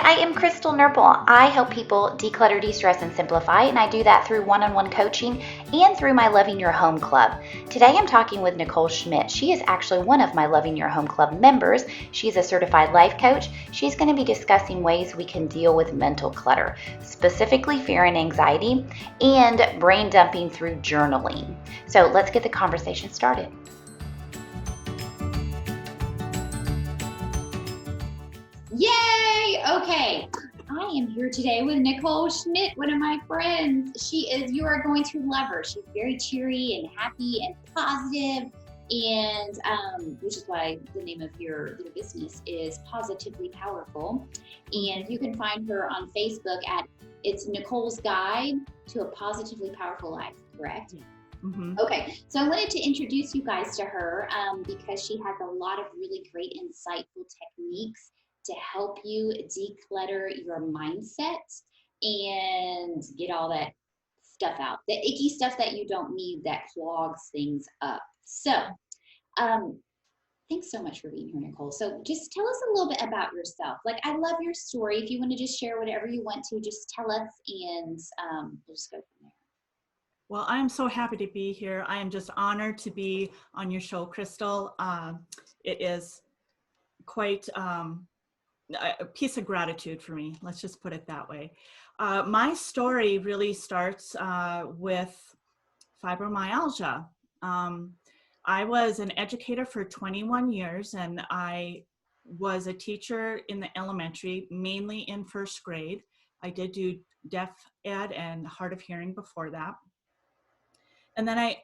I am Crystal Nurple. I help people declutter, de-stress, and simplify, and I do that through one-on-one coaching and through my Loving Your Home Club. Today I'm talking with Nicole Schmidt. She is actually one of my Loving Your Home Club members. She's a certified life coach. She's going to be discussing ways we can deal with mental clutter, specifically fear and anxiety, and brain dumping through journaling. So let's get the conversation started. Yay! Okay. I am here today with Nicole Schmidt, one of my friends. You are going to love her. She's very cheery and happy and positive, and which is why the name of your business is Positively Powerful. And you can find her on Facebook it's Nicole's Guide to a Positively Powerful Life, correct? Mm-hmm. Okay, so I wanted to introduce you guys to her because she has a lot of really great, insightful techniques to help you declutter your mindset and get all that stuff out, the icky stuff that you don't need that clogs things up. So thanks so much for being here, Nicole. So just tell us a little bit about yourself. Like, I love your story. If you want to just share whatever you want to, just tell us, and we'll just go from there. Well, I am so happy to be here. I am just honored to be on your show, Crystal. It is quite a piece of gratitude for me. Let's just put it that way. My story really starts with fibromyalgia. I was an educator for 21 years, and I was a teacher in the elementary, mainly in first grade. I did do deaf ed and hard of hearing before that. And then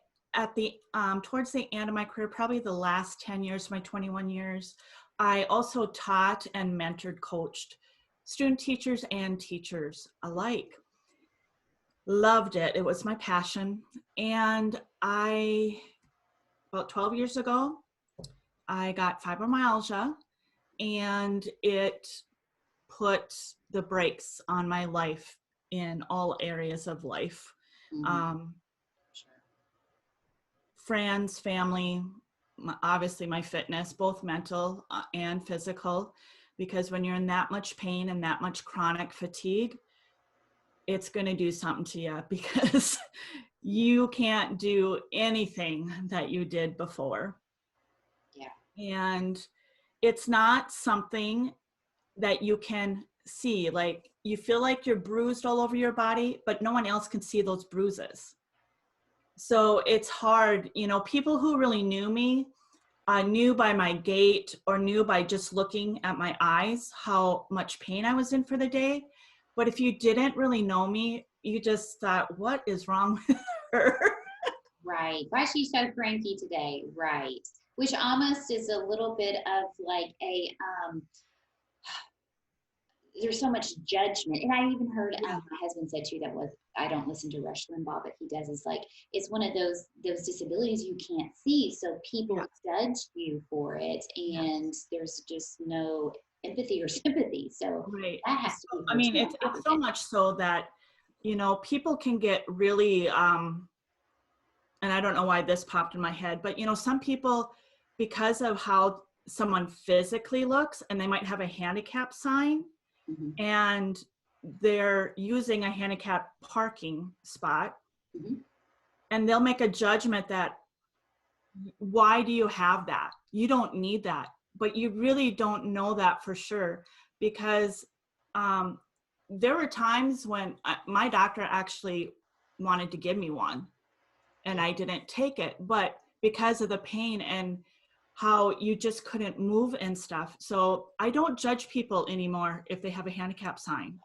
towards the end of my career, probably the last 10 years, my 21 years, I also taught and mentored, coached student teachers and teachers alike. Loved it. It was my passion. And about 12 years ago, I got fibromyalgia, and it put the brakes on my life in all areas of life. Mm-hmm. Friends, family, obviously my fitness, both mental and physical, because when you're in that much pain and that much chronic fatigue, it's going to do something to you because you can't do anything that you did before. Yeah. And it's not something that you can see. Like, you feel like you're bruised all over your body, but no one else can see those bruises. So it's hard, people who really knew me knew by my gait or knew by just looking at my eyes how much pain I was in for the day. But if you didn't really know me, you just thought, what is wrong with her? Right. Why is she so cranky today? Right. Which almost is a little bit of like there's so much judgment. And I even heard my husband said too, I don't listen to Rush Limbaugh, but he does, is like, it's one of those disabilities you can't see. So people judge you for it, and there's just no empathy or sympathy. So that has to be. I mean, it's so much so that, people can get really, and I don't know why this popped in my head, but some people, because of how someone physically looks, and they might have a handicap sign, Mm-hmm. and they're using a handicap parking spot, mm-hmm. and they'll make a judgment that, why do you have that? You don't need that. But you really don't know that for sure, because there were times when my doctor actually wanted to give me one, and I didn't take it, but because of the pain and how you just couldn't move and stuff. So I don't judge people anymore if they have a handicap sign.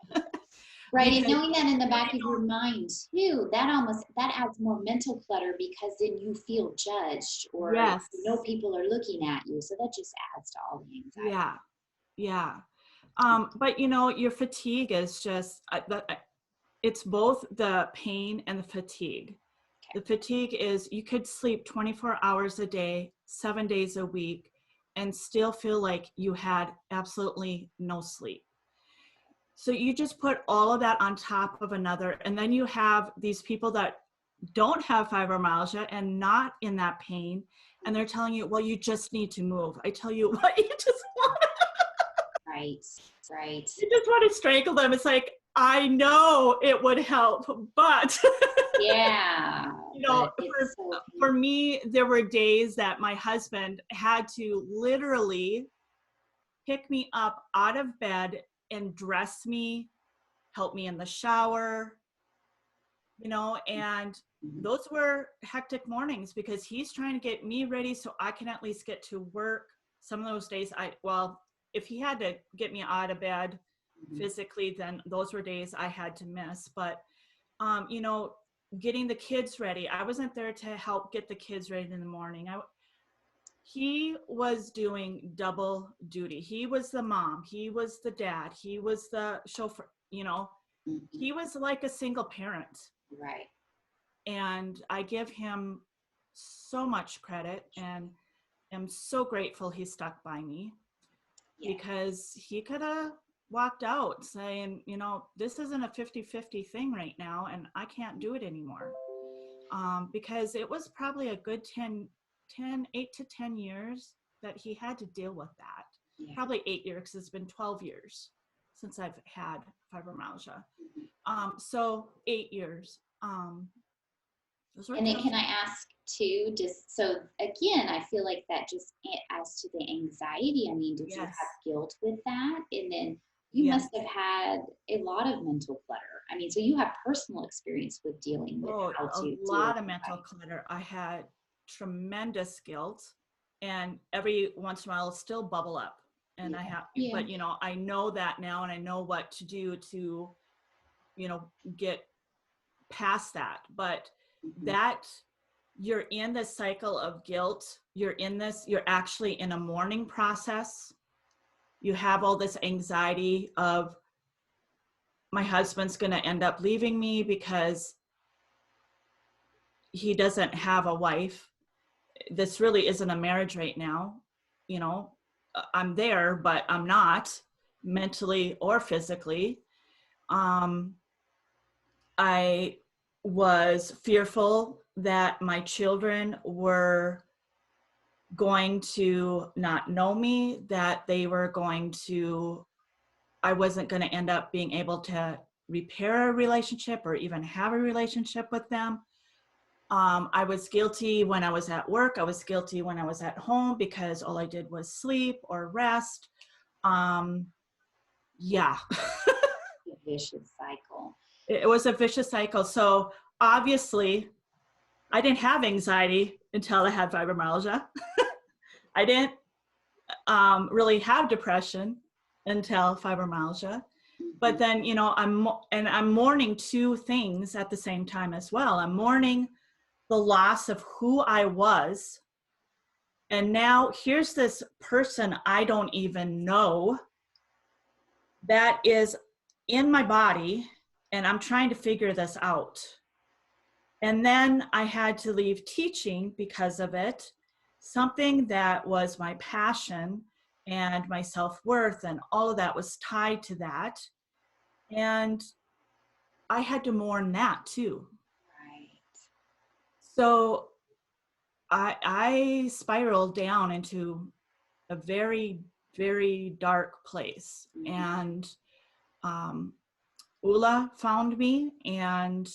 Right, and knowing that in the back of your mind too, that adds more mental clutter, because then you feel judged, or people are looking at you. So that just adds to all the anxiety. Yeah. But your fatigue is just, it's both the pain and the fatigue. The fatigue is, you could sleep 24 hours a day, 7 days a week, and still feel like you had absolutely no sleep. So you just put all of that on top of another, and then you have these people that don't have fibromyalgia and not in that pain, and they're telling you, well, you just need to move. I tell you what, you just want. Right. Right. You just want to strangle them. It's like, I know it would help, but Yeah. you know, But it's so for me, there were days that my husband had to literally pick me up out of bed and dress me, help me in the shower, you know, and Mhm. those were hectic mornings because he's trying to get me ready so I can at least get to work. Some of those days well, if he had to get me out of bed Mhm. physically, then those were days I had to miss. But, you know, getting the kids ready, I wasn't there to help get the kids ready in the morning. He was doing double duty. He was the mom, he was the dad, he was the chauffeur, you know, Mhm. he was like a single parent. Right. And I give him so much credit and am so grateful he stuck by me, Yeah. because he could have walked out saying, you know, this isn't a 50-50 thing right now and I can't do it anymore. Because it was probably a good 8 to 10 years that he had to deal with that. Yeah. Probably 8 years, because it's been 12 years since I've had fibromyalgia. So 8 years. Those were And then tough. can I ask too, just so again, I feel like that just as to the anxiety, I mean, did you have Yes. guilt with that? And then you Yes. must have had a lot of mental clutter. I mean, so you have personal experience with dealing with Oh, how a to deal with lot of mental anxiety. clutter. I had tremendous guilt, and every once in a while it'll still bubble up. And Yeah. I have, Yeah. but you know, I know that now, and I know what to do to, you know, get past that. But Mhm. that you're in this cycle of guilt, you're actually in a mourning process. You have all this anxiety of, my husband's going to end up leaving me because he doesn't have a wife. This really isn't a marriage right now. You know, I'm there, but I'm not mentally or physically. Um, I was fearful that my children were going to not know me, that they were going to, I wasn't going to end up being able to repair a relationship or even have a relationship with them. I was guilty when I was at work. I was guilty when I was at home because all I did was sleep or rest. Um, yeah, A vicious cycle. it was a vicious cycle. So obviously, I didn't have anxiety until I had fibromyalgia. I didn't really have depression until fibromyalgia. But Mhm. then, you know, I'm mourning two things at the same time as well. I'm mourning the loss of who I was. And now here's this person I don't even know that is in my body, and I'm trying to figure this out. And then I had to leave teaching because of it, something that was my passion and my self-worth, and all of that was tied to that. And I had to mourn that too. Right. So I spiraled down into a very, very dark place. Mhm. And um, ULA found me, and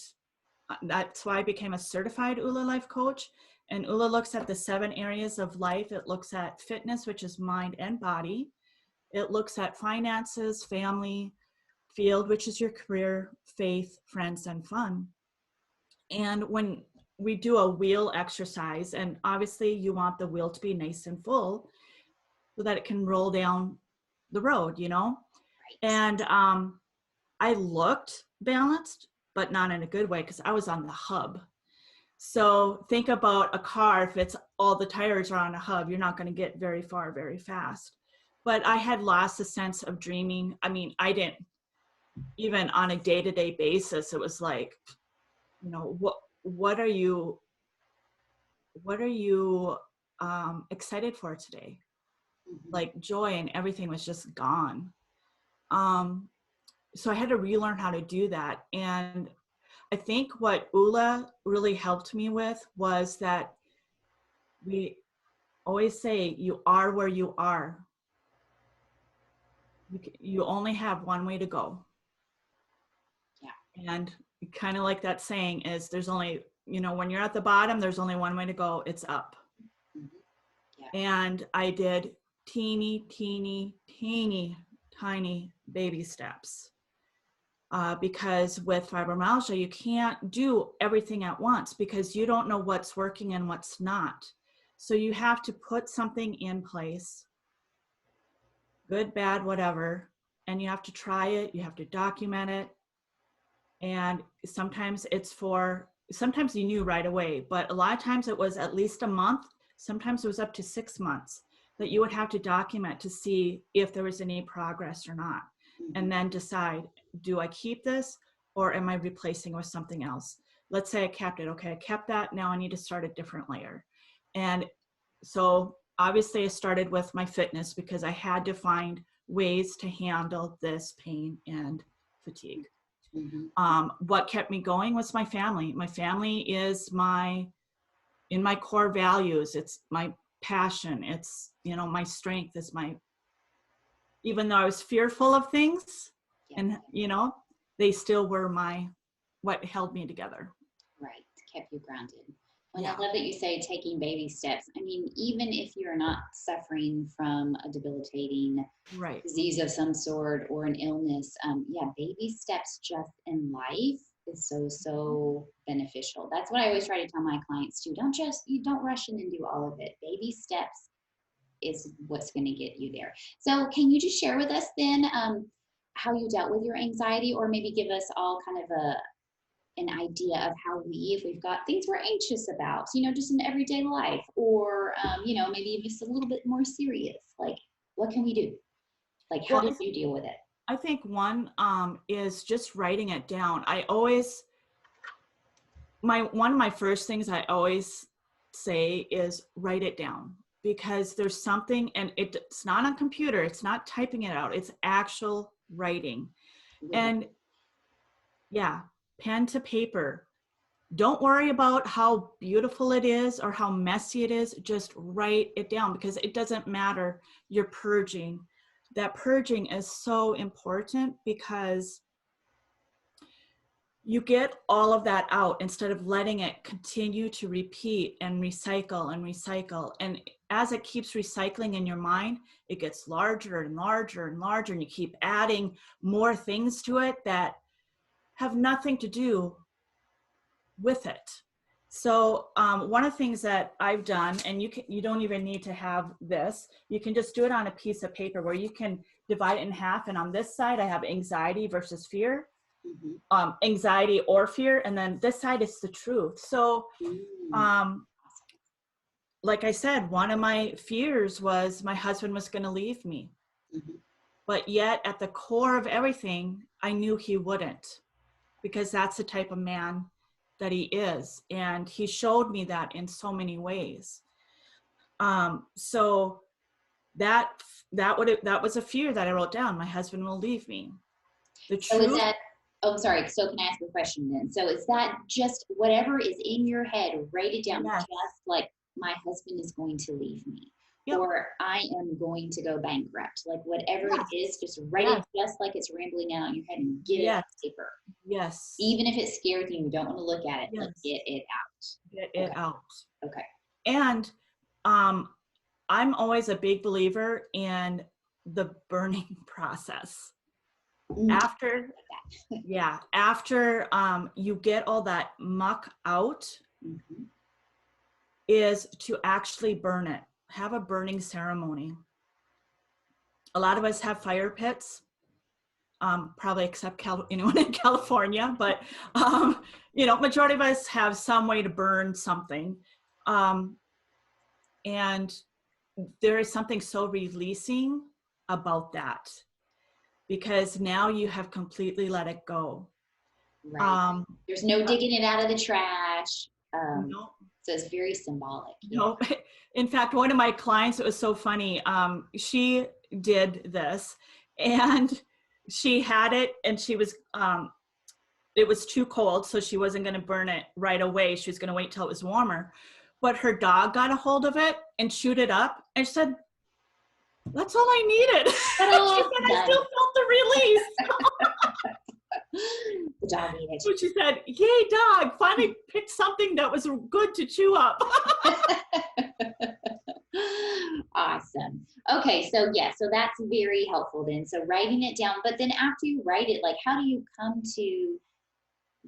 that's why I became a certified ULA life coach. And ULA looks at the 7 areas of life. It looks at fitness, which is mind and body. It looks at finances, family, field, which is your career, faith, friends, and fun. And when we do a wheel exercise, and obviously you want the wheel to be nice and full so that it can roll down the road, you know? Right. And I looked balanced, but not in a good way because I was on the hub. So think about a car. If it's all the tires are on a hub, you're not going to get very far very fast. But I had lost a sense of dreaming. I mean, I didn't, even on a day-to-day basis, it was like, you know, what are you excited for today? Mhm. Like joy and everything was just gone. Um, so I had to relearn how to do that. And I think what ULA really helped me with was that we always say, you are where you are. You only have one way to go. Yeah. And kind of like that saying is, there's only, when you're at the bottom, there's only one way to go. It's up. Mm-hmm. Yeah. And I did teeny, tiny baby steps. Because with fibromyalgia, you can't do everything at once because you don't know what's working and what's not. So you have to put something in place, good, bad, whatever, and you have to try it. You have to document it. And sometimes sometimes you knew right away, but a lot of times it was at least a month. Sometimes it was up to 6 months that you would have to document to see if there was any progress or not. Mm-hmm. And then decide, do I keep this or am I replacing with something else? Let's say I kept it. Okay, I kept that. Now I need to start a different layer. And so obviously I started with my fitness because I had to find ways to handle this pain and fatigue. Mm-hmm. What kept me going was my family. My family is in my core values. It's my passion. It's, my strength is even though I was fearful of things, and, they still were what held me together. Right. Kept you grounded. And I love that you say taking baby steps. I mean, even if you're not suffering from a debilitating disease of some sort or an illness, baby steps just in life is so beneficial. That's what I always try to tell my clients too. You don't rush in and do all of it. Baby steps is what's going to get you there. So can you just share with us then how you dealt with your anxiety, or maybe give us all kind of an idea of how if we've got things we're anxious about, just in everyday life, or, maybe just a little bit more serious, like what can we do? Like, how did you deal with it? I think one is just writing it down. One of my first things I always say is write it down, because there's something, and it's not on computer, it's not typing it out, it's actual writing. And pen to paper. Don't worry about how beautiful it is or how messy it is. Just write it down, because it doesn't matter. You're purging. That purging is so important, because you get all of that out instead of letting it continue to repeat and recycle and recycle. And as it keeps recycling in your mind, it gets larger and larger and larger, and you keep adding more things to it that have nothing to do with it. So one of the things that I've done, and you don't even need to have this, you can just do it on a piece of paper where you can divide it in half. And on this side, I have anxiety versus fear, anxiety or fear. And then this side is the truth. So like I said, one of my fears was my husband was going to leave me. But yet at the core of everything, I knew he wouldn't, because that's the type of man that he is. And he showed me that in so many ways. So that was a fear that I wrote down. My husband will leave me. So is that, sorry. So can I ask a question then? So is that just whatever is in your head, write it down, just like my husband is going to leave me, or I am going to go bankrupt, like whatever it is, just write it just like it's rambling out in your head and get it on paper. Yes. Even if it scares you, you don't want to look at it, but get it out. Get it out. Okay. And I'm always a big believer in the burning process. After you get all that muck out, is to actually burn it. Have a burning ceremony. A lot of us have fire pits, probably except anyone in California, but majority of us have some way to burn something. And there is something so releasing about that, because now you have completely let it go. Right. There's no digging it out of the trash. No. So it's very symbolic. No. In fact, one of my clients, it was so funny. She did this, and she had it, and she was, it was too cold, so she wasn't going to burn it right away. She was going to wait till it was warmer. But her dog got a hold of it and chewed it up, and she said, "That's all I needed." She said, "I still dog ate it. So she said, yay, dog, finally picked something that was good to chew up. Awesome. Okay, so yeah, so that's very helpful then. So writing it down, but then after you write it, like how do you come to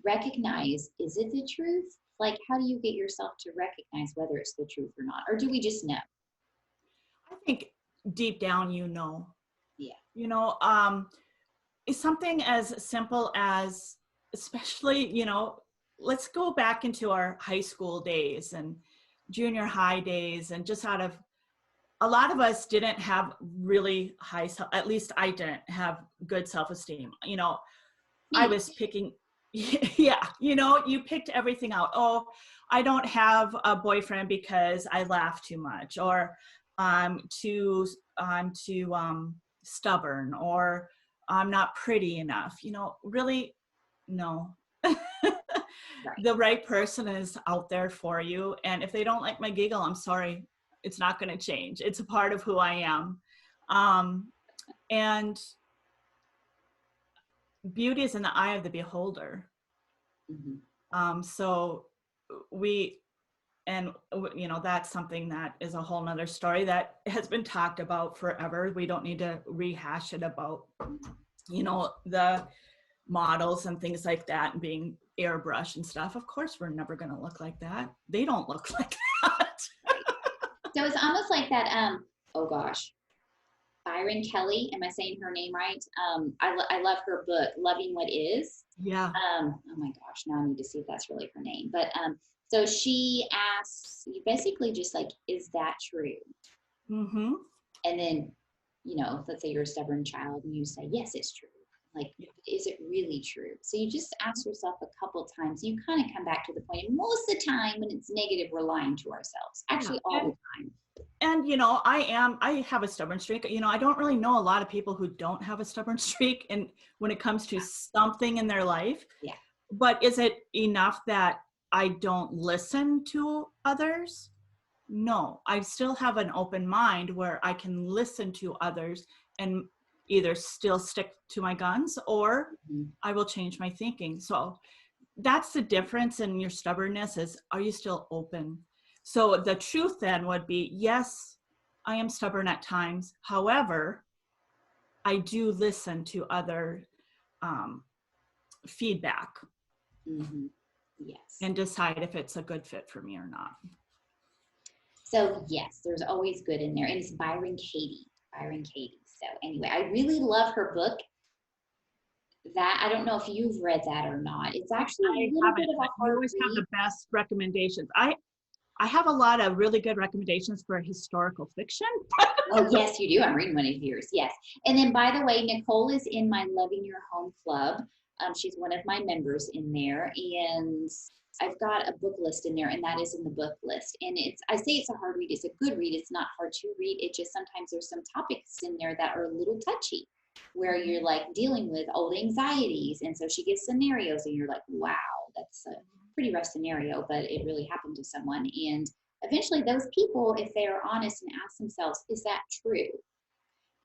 recognize, is it the truth? Like how do you get yourself to recognize whether it's the truth or not? Or do we just know? I think deep down, Yeah. It's something as simple as, especially, let's go back into our high school days and junior high days, and just a lot of us didn't have really high at least I didn't have good self-esteem. I was picking, yeah, you picked everything out. Oh, I don't have a boyfriend because I laugh too much, or I'm too stubborn, or I'm not pretty enough. Really, no. Right. The right person is out there for you. And if they don't like my giggle, I'm sorry, it's not going to change. It's a part of who I am. And beauty is in the eye of the beholder. So that's something that is a whole nother story that has been talked about forever. We don't need to rehash it about, the models and things like that and being airbrushed and stuff. Of course, we're never going to look like that. They don't look like that. So it's almost like that, oh gosh, Byron Kelly, am I saying her name right? I love her book, Loving What Is. Yeah. Oh my gosh, now I need to see if that's really her name. But so she asks you basically just like, is that true? Mm-hmm. And then, let's say you're a stubborn child and you say, yes, it's true. Like, is it really true? So you just ask yourself a couple times. You kind of come back to the point. And most of the time when it's negative, we're lying to ourselves. Actually, all the time. And, I have a stubborn streak. I don't really know a lot of people who don't have a stubborn streak. And when it comes to something in their life, but is it enough that I don't listen to others? No, I still have an open mind where I can listen to others and either still stick to my guns, or I will change my thinking. So that's the difference in your stubbornness, is, are you still open? So the truth then would be, yes, I am stubborn at times. However, I do listen to other feedback Yes. and decide if it's a good fit for me or not. So yes, there's always good in there. And it's Byron Katie. So anyway, I really love her book. That, I don't know if you've read that or not. It's actually a little bit of a hard You always read. have the best recommendations. I have a lot of really good recommendations for historical fiction. Oh, yes, you do. I'm reading one of yours. Yes. And then, by the way, Nicole is in my Loving Your Home Club. She's one of my members in there. And I've got a book list in there, and that is in the book list. And I say it's a hard read. It's a good read. It's not hard to read. It just sometimes there's some topics in there that are a little touchy, where you're like dealing with old anxieties. And so she gives scenarios and you're like, wow, that's a pretty rough scenario, but it really happened to someone. And eventually those people, if they are honest and ask themselves, is that true?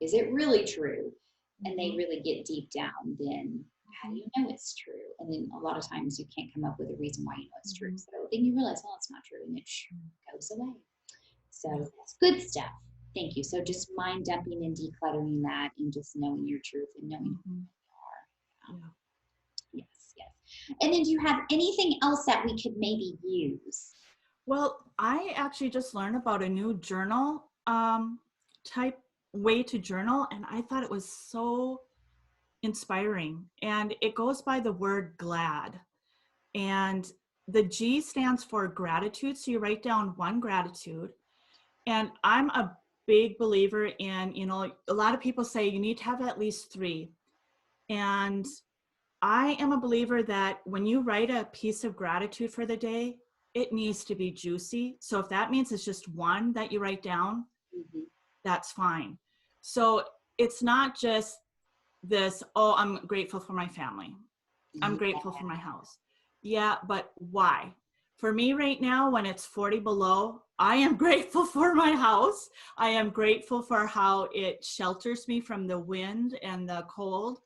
Is it really true? And they really get deep down, then how do you know it's true? And then a lot of times you can't come up with a reason why you know it's true. So then you realize, well, it's not true, and it goes away. So that's good stuff. Thank you. So just mind dumping and decluttering that, and just knowing your truth and knowing who you are. Yes. And then do you have anything else that we could maybe use? Well, I actually just learned about a new journal type way to journal, and I thought it was so inspiring. And it goes by the word GLAD. And the G stands for gratitude. So you write down one gratitude. And I'm a big believer in, a lot of people say you need to have at least 3. And I am a believer that when you write a piece of gratitude for the day, it needs to be juicy. So if that means it's just one that you write down, that's fine. So it's not just this, oh, I'm grateful for my family. I'm grateful for my house. Yeah, but why? For me right now, when it's 40 below, I am grateful for my house. I am grateful for how it shelters me from the wind and the cold,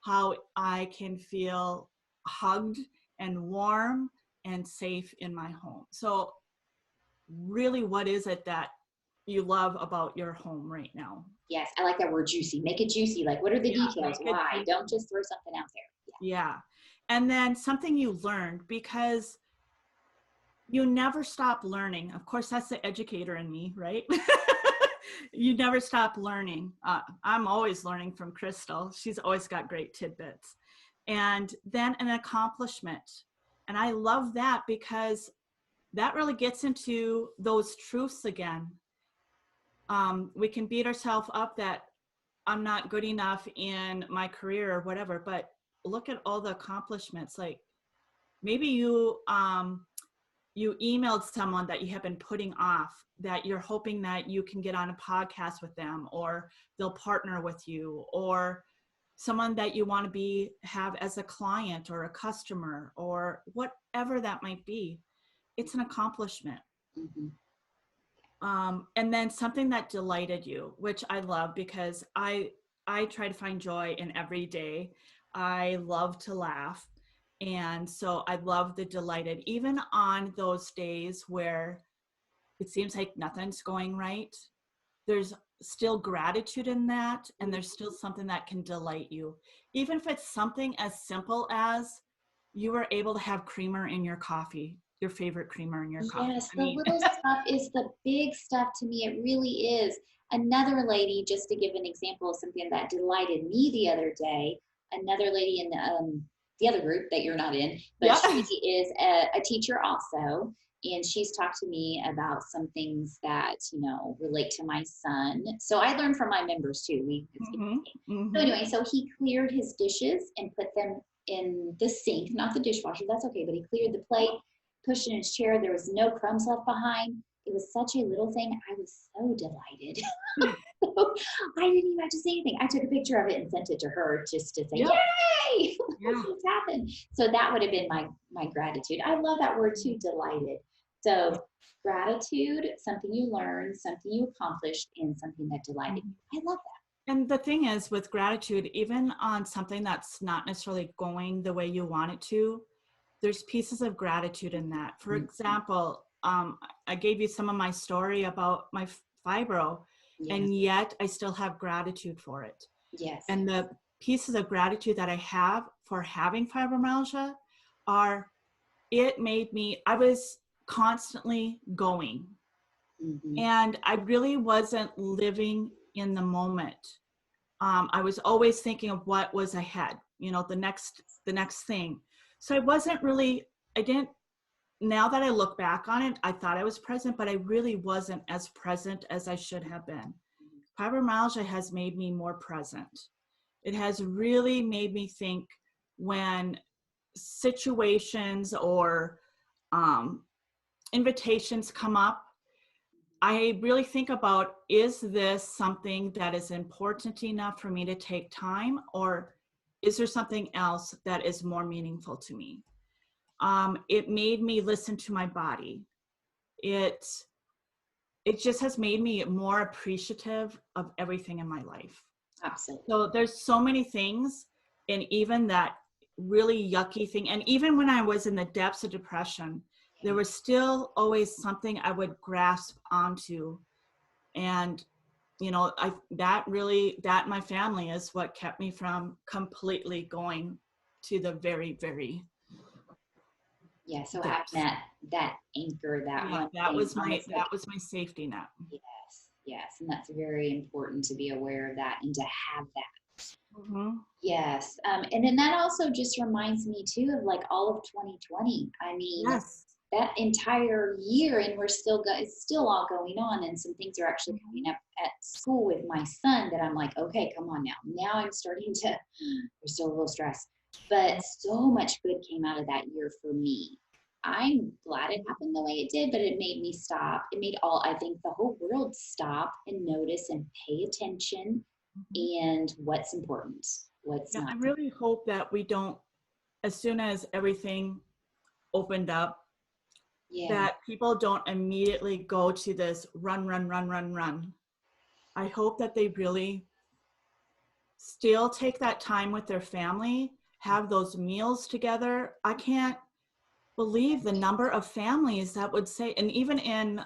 how I can feel hugged and warm and safe in my home. So really, what is it that you love about your home right now? Yes, I like that word juicy. Make it juicy. Like, what are the Yeah, details? make it Why? juicy. Don't just throw something out there. Yeah. And then something you learned, because you never stop learning. Of course, that's the educator in me, right? You never stop learning. I'm always learning from Crystal. She's always got great tidbits. And then an accomplishment. And I love that because that really gets into those truths again. We can beat ourselves up that I'm not good enough in my career or whatever, but look at all the accomplishments. Like maybe you emailed someone that you have been putting off, that you're hoping that you can get on a podcast with them, or they'll partner with you, or someone that you want to have as a client or a customer, or whatever that might be. It's an accomplishment. Mm-hmm. And then something that delighted you, which I love, because I try to find joy in every day. I love to laugh. And so I love the delighted, even on those days where it seems like nothing's going right. There's still gratitude in that. And there's still something that can delight you. Even if it's something as simple as you were able to have creamer in your coffee, your favorite creamer in your coffee. Yes, I the mean, little stuff is the big stuff to me. It really is. Another lady, just to give an example of something that delighted me the other day, another lady in the other group that you're not in, but yeah. she is a teacher also. And she's talked to me about some things that, relate to my son. So I learn from my members too. So anyway, so he cleared his dishes and put them in the sink, not the dishwasher. That's okay. But he cleared the plate, pushed in his chair. There was no crumbs left behind. It was such a little thing. I was so delighted. I didn't even have to say anything. I took a picture of it and sent it to her just to say, yay, Yeah. what's happened. So that would have been my gratitude. I love that word too, delighted. So gratitude, something you learned, something you accomplished, and something that delighted you. I love that. And the thing is, with gratitude, even on something that's not necessarily going the way you want it to, there's pieces of gratitude in that. For example, I gave you some of my story about my fibro, and yet I still have gratitude for it. Yes. And the pieces of gratitude that I have for having fibromyalgia are, I was constantly going. And I really wasn't living in the moment. I was always thinking of what was ahead, the next thing. So now that I look back on it, I thought I was present, but I really wasn't as present as I should have been. Fibromyalgia has made me more present. It has really made me think when situations or invitations come up. I really think about, is this something that is important enough for me to take time, or is there something else that is more meaningful to me? It made me listen to my body. It just has made me more appreciative of everything in my life. Absolutely. So there's so many things, and even that really yucky thing. And even when I was in the depths of depression, there was still always something I would grasp onto. And, that my family is what kept me from completely going to the very, very. Yeah. So depths. having that anchor, That was my safety net. Yes. And that's very important to be aware of that and to have that. Mm-hmm. Yes. And then that also just reminds me too of like all of 2020. I mean, that entire year, and it's still all going on, and some things are actually coming up at school with my son that I'm like, okay, come on now I'm starting to, there's still a little stress, but so much good came out of that year for me. I'm glad it happened the way it did, but it made me stop. It made I think the whole world stop and notice and pay attention and what's important, what's not. I really hope that we don't, as soon as everything opened up, that people don't immediately go to this run. I hope that they really still take that time with their family have those meals together. I can't believe the number of families that would say, and even in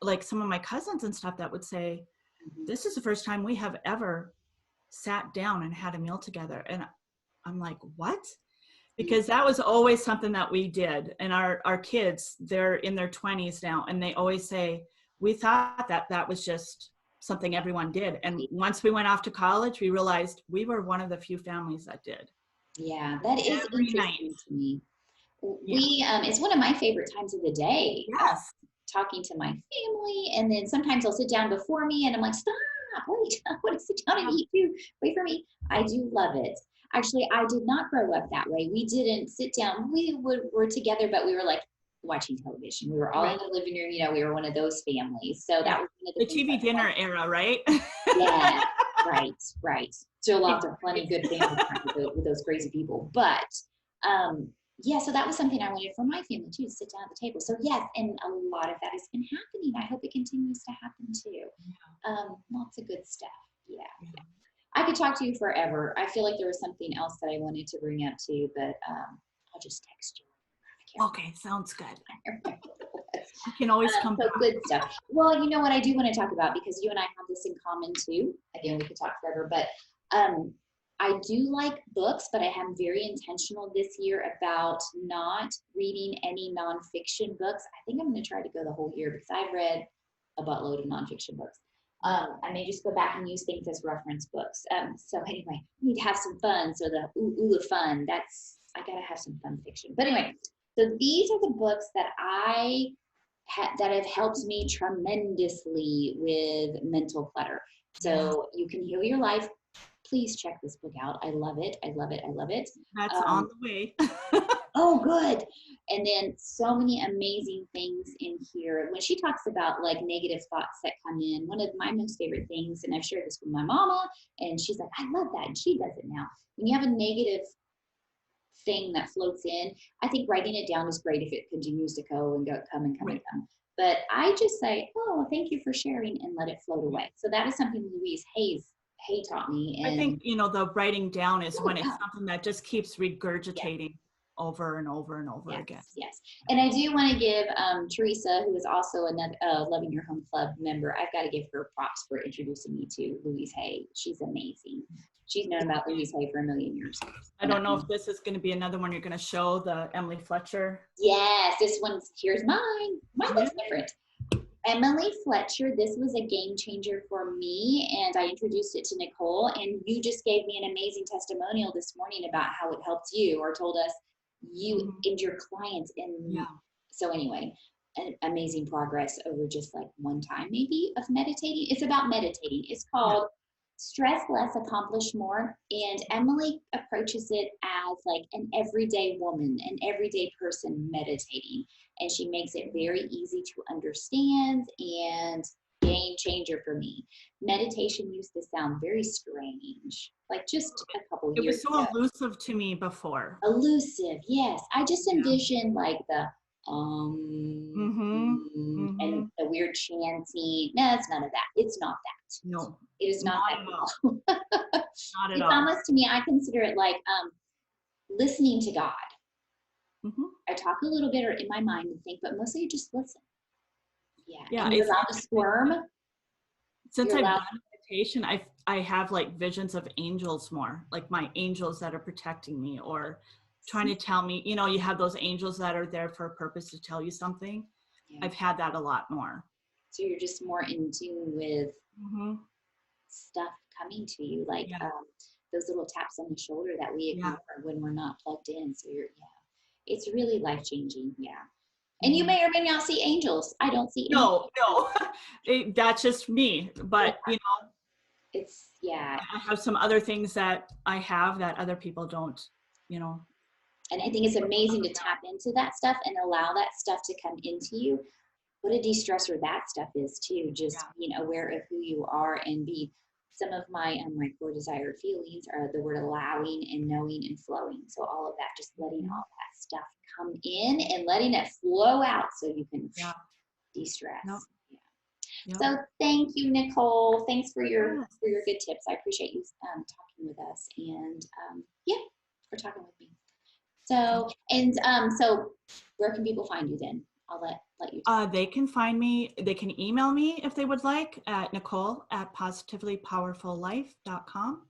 like some of my cousins and stuff that would say, this is the first time we have ever sat down and had a meal together. And I'm like, what? Because that was always something that we did. And our kids, they're in their 20s now, and they always say, we thought that that was just something everyone did. And once we went off to college, we realized we were one of the few families that did. Yeah, that is Every interesting night. to me. Yeah. It's one of my favorite times of the day. Yes. Talking to my family, and then sometimes they'll sit down before me, and I'm like, stop, wait, I want to sit down and eat too. Wait for me. I do love it. Actually, I did not grow up that way. We didn't sit down. Were together, but we were like watching television. We were all in the living room. You know, we were one of those families. So that was one of the TV dinner era, right? Yeah, right. Still lots of plenty good family time with those crazy people. But yeah, so that was something I wanted for my family too, to sit down at the table. So yes, and a lot of that has been happening. I hope it continues to happen too. Lots of good stuff. Yeah. I could talk to you forever. I feel like there was something else that I wanted to bring up too, but I'll just text you. Okay, sounds good. You can always come back. Good stuff. Well, you know what I do want to talk about, because you and I have this in common too. Again, we could talk forever, but I do like books, but I am very intentional this year about not reading any nonfiction books. I think I'm going to try to go the whole year, because I've read a buttload of nonfiction books. I may just go back and use things as reference books. So anyway, we need to have some fun. So the ooh of fun, I got to have some fun fiction. But anyway, so these are the books that that have helped me tremendously with mental clutter. So You Can Heal Your Life. Please check this book out. I love it. I love it. I love it. That's on the way. Oh, good. And then so many amazing things in here. When she talks about like negative thoughts that come in, one of my most favorite things, and I've shared this with my mama, and she's like, I love that. And she does it now. When you have a negative thing that floats in, I think writing it down is great if it continues to go and come and come. But I just say, oh, thank you for sharing, and let it float away. So that is something Louise Hay taught me. And I think, the writing down is when it's something that just keeps regurgitating over and over and over again. Yes. And I do want to give Teresa, who is also another Loving Your Home Club member, I've got to give her props for introducing me to Louise Hay. She's amazing. She's known about Louise Hay for a million years. I don't know if this is going to be another one you're going to show, the Emily Fletcher. Yes, here's mine. Mine looks different. Emily Fletcher, this was a game changer for me, and I introduced it to Nicole, and you just gave me an amazing testimonial this morning about how it helped you, or told us you and your clients. So anyway, an amazing progress over just like one time maybe of meditating. It's about meditating. It's called Stress Less, Accomplish More. And Emily approaches it as like an everyday woman, an everyday person meditating. And she makes it very easy to understand, and game changer for me. Meditation used to sound very strange, like just a couple years ago. It was so elusive to me before. Elusive, yes. I just envisioned like the and the weird chanting. No, it's none of that. It's not that. No. It is not that at all. Not at all. It's almost, to me, I consider it like listening to God. I talk a little bit or in my mind and think, but mostly you just listen. Yeah. And you're allowed to squirm. Since I've done meditation, I have like visions of angels more, like my angels that are protecting me or trying to tell me, you have those angels that are there for a purpose to tell you something. I've had that a lot more. So you're just more in tune with stuff coming to you, like those little taps on the shoulder that we ignore when we're not plugged in. So it's really life-changing. And you may or may not see angels. I don't see angels. No. That's just me. But, it's, I have some other things that I have that other people don't, And I think it's amazing to tap into that stuff and allow that stuff to come into you. What a de-stressor that stuff is too. Just being aware of who you are, and be some of my core desired feelings are the word allowing and knowing and flowing. So all of that, just letting all that stuff come in and letting it flow out so you can de-stress. So thank you, Nicole. Thanks for your good tips. I appreciate you talking with us, and for talking with So, and so where can people find you then? I'll let you talk. They can find me, they can email me if they would like at Nicole@positivelypowerfullife.com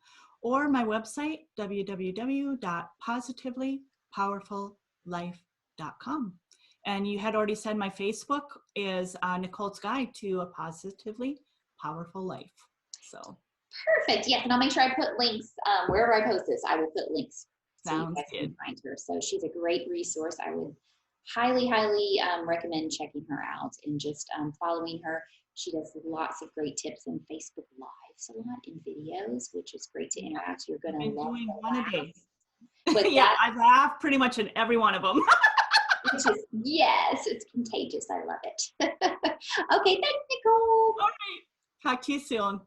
or my website, www.positivelypowerfullife.com. And you had already said my Facebook is Nicole's Guide to a Positively Powerful Life. So Perfect. Yes, and I'll make sure I put links wherever I post this. I will put links so you guys can find her. So she's a great resource. I would highly, highly recommend checking her out and just following her. She does lots of great tips and Facebook Lives a lot in videos, which is great to interact. You're gonna love doing the one a day. But Yeah, I laugh pretty much in every one of them. which is, yes, it's contagious. I love it. Okay, thanks, Nicole. All right. Talk to you soon.